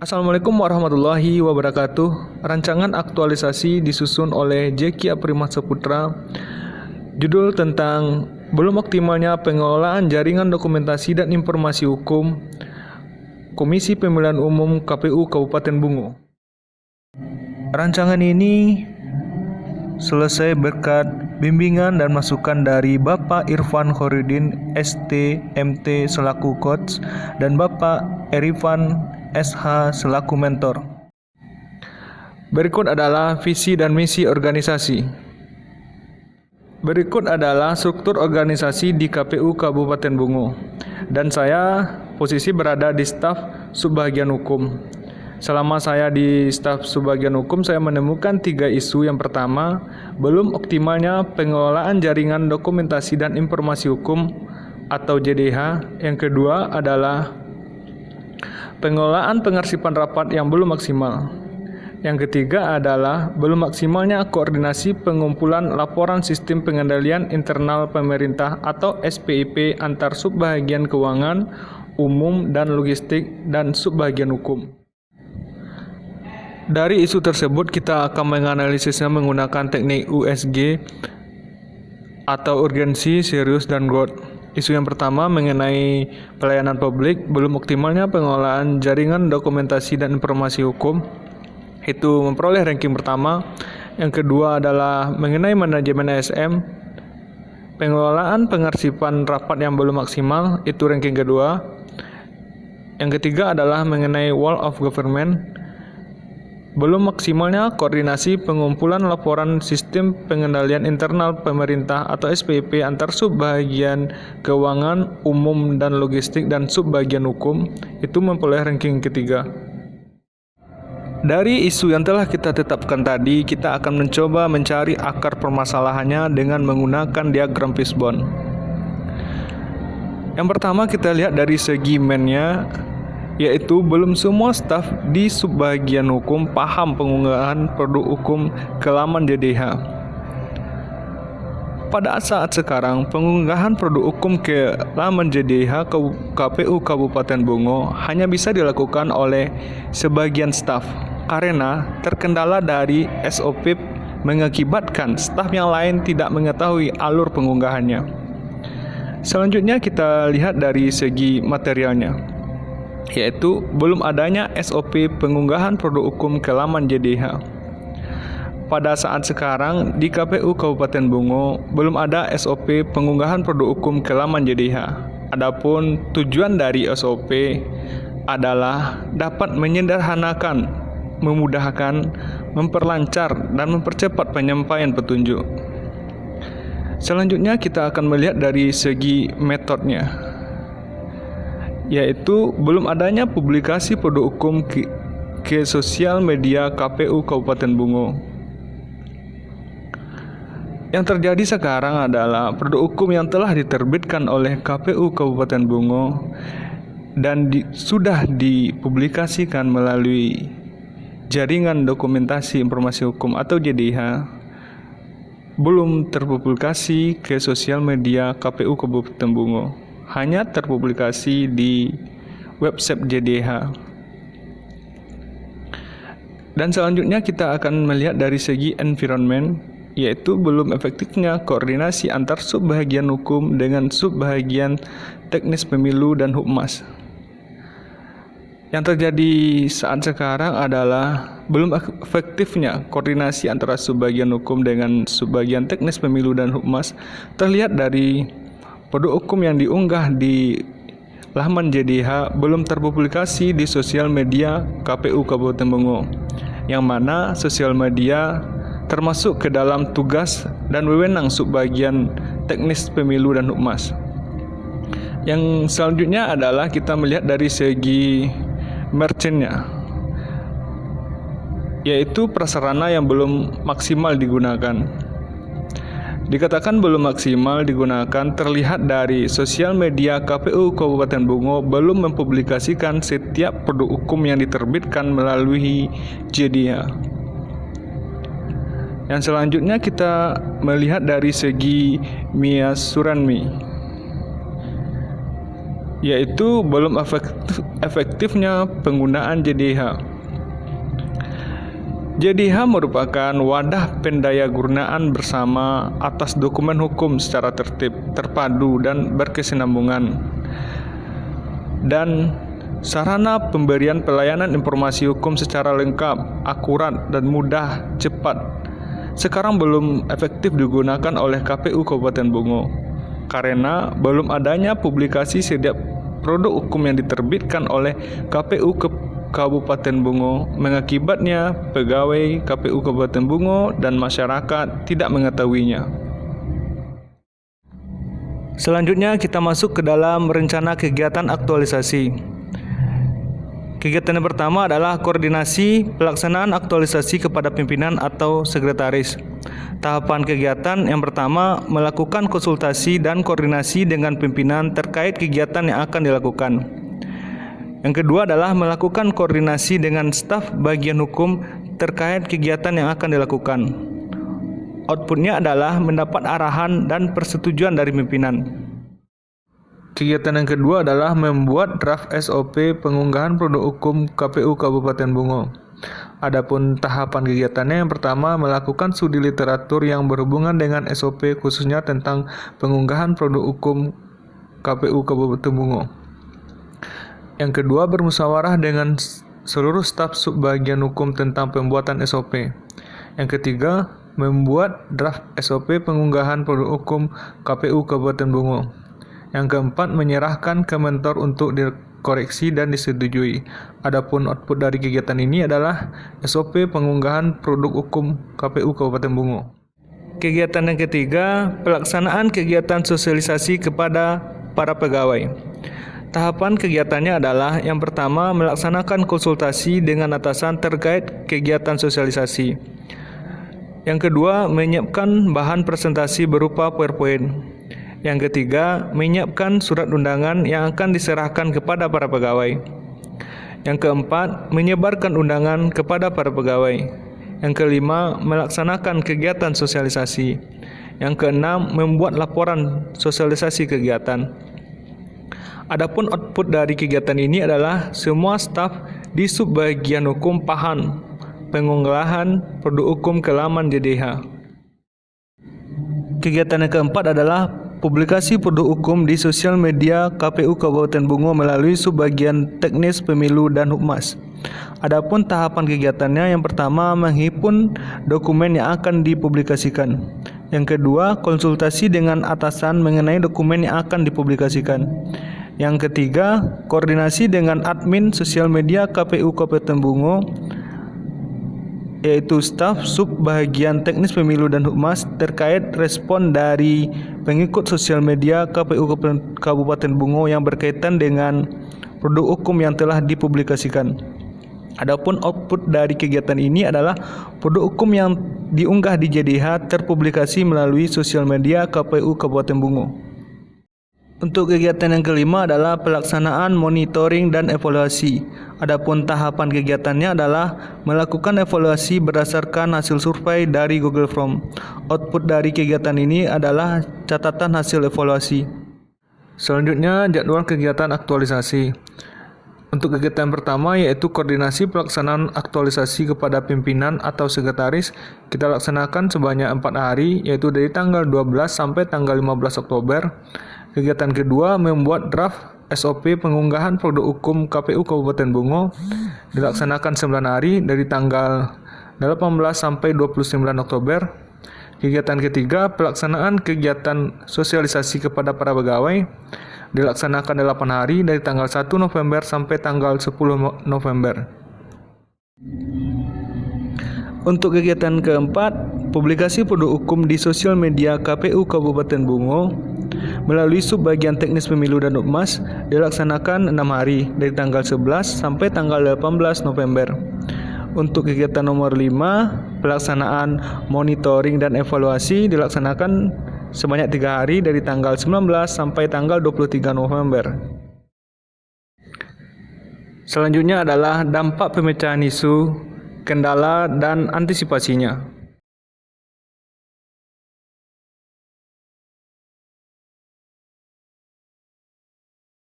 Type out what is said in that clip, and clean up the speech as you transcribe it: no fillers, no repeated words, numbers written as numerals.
Assalamualaikum warahmatullahi wabarakatuh. Rancangan aktualisasi disusun oleh Jeki Aprimah Saputra. Judul tentang belum optimalnya pengelolaan jaringan dokumentasi dan informasi hukum Komisi Pemilihan Umum KPU Kabupaten Bungo. Rancangan ini selesai berkat bimbingan dan masukan dari Bapak Irfan Khairuddin ST MT selaku coach dan Bapak Erifan SH selaku mentor. Berikut adalah visi dan misi organisasi. Berikut adalah struktur organisasi di KPU Kabupaten Bungo. Dan saya posisi berada di staf subbagian hukum. Selama saya di staf subbagian hukum, saya menemukan 3 isu. Yang pertama, belum optimalnya pengelolaan jaringan dokumentasi dan informasi hukum atau JDH. Yang kedua adalah pengelolaan pengarsipan rapat yang belum maksimal. Yang ketiga adalah belum maksimalnya koordinasi pengumpulan laporan sistem pengendalian internal pemerintah atau SPIP antar subbagian keuangan, umum dan logistik dan subbagian hukum. Dari isu tersebut kita akan menganalisisnya menggunakan teknik USG atau urgensi, serius, dan growth. Isu yang pertama mengenai pelayanan publik, belum optimalnya pengelolaan jaringan dokumentasi dan informasi hukum. Itu memperoleh ranking pertama. Yang kedua adalah mengenai manajemen ASN, pengelolaan pengarsipan rapat yang belum maksimal, itu ranking kedua. Yang ketiga adalah mengenai wall of government, belum maksimalnya koordinasi pengumpulan laporan sistem pengendalian internal pemerintah atau SPIP antar subbagian keuangan, umum dan logistik dan subbagian hukum, itu memperoleh ranking ketiga. Dari isu yang telah kita tetapkan tadi, kita akan mencoba mencari akar permasalahannya dengan menggunakan diagram fishbone. Yang pertama kita lihat dari segi mainnya, yaitu belum semua staf di subbagian hukum paham pengunggahan produk hukum ke laman JDH. Pada saat sekarang, pengunggahan produk hukum ke laman JDH KPU Kabupaten Bungo hanya bisa dilakukan oleh sebagian staf karena terkendala dari SOP mengakibatkan staf yang lain tidak mengetahui alur pengunggahannya. Selanjutnya kita lihat dari segi materialnya, yaitu belum adanya SOP pengunggahan produk hukum ke laman JDH. Pada saat sekarang di KPU Kabupaten Bungo belum ada SOP pengunggahan produk hukum ke laman JDH. Adapun tujuan dari SOP adalah dapat menyederhanakan, memudahkan, memperlancar dan mempercepat penyampaian petunjuk. Selanjutnya kita akan melihat dari segi metodenya, yaitu belum adanya publikasi produk hukum ke sosial media KPU Kabupaten Bungo. Yang terjadi sekarang adalah produk hukum yang telah diterbitkan oleh KPU Kabupaten Bungo dan sudah dipublikasikan melalui jaringan dokumentasi informasi hukum atau JDH belum terpublikasi ke sosial media KPU Kabupaten Bungo. Hanya terpublikasi di website JDH. Dan selanjutnya kita akan melihat dari segi environment, yaitu belum efektifnya koordinasi antar subbagian hukum dengan subbagian teknis pemilu dan Hukmas. Yang terjadi saat sekarang adalah belum efektifnya koordinasi antara subbagian hukum dengan subbagian teknis pemilu dan Hukmas terlihat dari produk hukum yang diunggah di laman JDH belum terpublikasi di sosial media KPU Kabupaten Bungo, yang mana sosial media termasuk ke dalam tugas dan wewenang subbagian teknis pemilu dan Hukmas. Yang selanjutnya adalah kita melihat dari segi merchantnya, yaitu prasarana yang belum maksimal digunakan. Dikatakan belum maksimal digunakan terlihat dari sosial media KPU Kabupaten Bungo belum mempublikasikan setiap produk hukum yang diterbitkan melalui JDH. Yang selanjutnya kita melihat dari segi Mia Suranmi, yaitu belum efektifnya penggunaan JDH. JDH merupakan wadah pendaya-gunaan bersama atas dokumen hukum secara tertib, terpadu, dan berkesinambungan, dan sarana pemberian pelayanan informasi hukum secara lengkap, akurat, dan mudah, cepat. Sekarang belum efektif digunakan oleh KPU Kabupaten Bungo karena belum adanya publikasi setiap produk hukum yang diterbitkan oleh KPU Kabupaten Bungo, mengakibatnya pegawai KPU Kabupaten Bungo dan masyarakat tidak mengetahuinya. Selanjutnya kita masuk ke dalam rencana kegiatan aktualisasi. Kegiatan yang pertama adalah koordinasi pelaksanaan aktualisasi kepada pimpinan atau sekretaris. Tahapan kegiatan yang pertama melakukan konsultasi dan koordinasi dengan pimpinan terkait kegiatan yang akan dilakukan. Yang kedua adalah melakukan koordinasi dengan staf bagian hukum terkait kegiatan yang akan dilakukan. Outputnya adalah mendapat arahan dan persetujuan dari pimpinan. Kegiatan yang kedua adalah membuat draft SOP pengunggahan produk hukum KPU Kabupaten Bungo. Adapun tahapan kegiatannya yang pertama melakukan studi literatur yang berhubungan dengan SOP khususnya tentang pengunggahan produk hukum KPU Kabupaten Bungo. Yang kedua, bermusyawarah dengan seluruh staf subbagian hukum tentang pembuatan SOP. Yang ketiga, membuat draft SOP pengunggahan produk hukum KPU Kabupaten Bungo. Yang keempat, menyerahkan ke mentor untuk dikoreksi dan disetujui. Adapun output dari kegiatan ini adalah SOP pengunggahan produk hukum KPU Kabupaten Bungo. Kegiatan yang ketiga, pelaksanaan kegiatan sosialisasi kepada para pegawai. Tahapan kegiatannya adalah yang pertama melaksanakan konsultasi dengan atasan terkait kegiatan sosialisasi. Yang kedua, menyiapkan bahan presentasi berupa PowerPoint. Yang ketiga, menyiapkan surat undangan yang akan diserahkan kepada para pegawai. Yang keempat, menyebarkan undangan kepada para pegawai. Yang kelima, melaksanakan kegiatan sosialisasi. Yang keenam, membuat laporan sosialisasi kegiatan. Adapun output dari kegiatan ini adalah semua staf di subbagian hukum paham pengunggahan produk hukum ke laman JDH. Kegiatan yang keempat adalah publikasi produk hukum di sosial media KPU Kabupaten Bungo melalui subbagian teknis pemilu dan Hukmas. Adapun tahapan kegiatannya yang pertama menghimpun dokumen yang akan dipublikasikan. Yang kedua, konsultasi dengan atasan mengenai dokumen yang akan dipublikasikan. Yang ketiga, koordinasi dengan admin sosial media KPU Kabupaten Bungo, yaitu staf subbagian teknis pemilu dan Hukmas terkait respon dari pengikut sosial media KPU Kabupaten Bungo yang berkaitan dengan produk hukum yang telah dipublikasikan. Adapun output dari kegiatan ini adalah produk hukum yang diunggah di JDH terpublikasi melalui sosial media KPU Kabupaten Bungo. Untuk kegiatan yang kelima adalah pelaksanaan monitoring dan evaluasi. Adapun tahapan kegiatannya adalah melakukan evaluasi berdasarkan hasil survei dari Google Form. Output dari kegiatan ini adalah catatan hasil evaluasi. Selanjutnya, jadwal kegiatan aktualisasi. Untuk kegiatan pertama yaitu koordinasi pelaksanaan aktualisasi kepada pimpinan atau sekretaris, kita laksanakan sebanyak 4 hari, yaitu dari tanggal 12 sampai tanggal 15 Oktober. Kegiatan kedua, membuat draft SOP pengunggahan produk hukum KPU Kabupaten Bungo, dilaksanakan 9 hari dari tanggal 18 sampai 29 Oktober. Kegiatan ketiga, pelaksanaan kegiatan sosialisasi kepada para pegawai, dilaksanakan 8 hari dari tanggal 1 November sampai tanggal 10 November. Untuk kegiatan keempat, publikasi produk hukum di sosial media KPU Kabupaten Bungo melalui subbagian teknis pemilu dan Hukmas, dilaksanakan 6 hari dari tanggal 11 sampai tanggal 18 November. Untuk kegiatan nomor 5, pelaksanaan monitoring dan evaluasi dilaksanakan sebanyak 3 hari dari tanggal 19 sampai tanggal 23 November. Selanjutnya adalah dampak pemecahan isu, kendala, dan antisipasinya.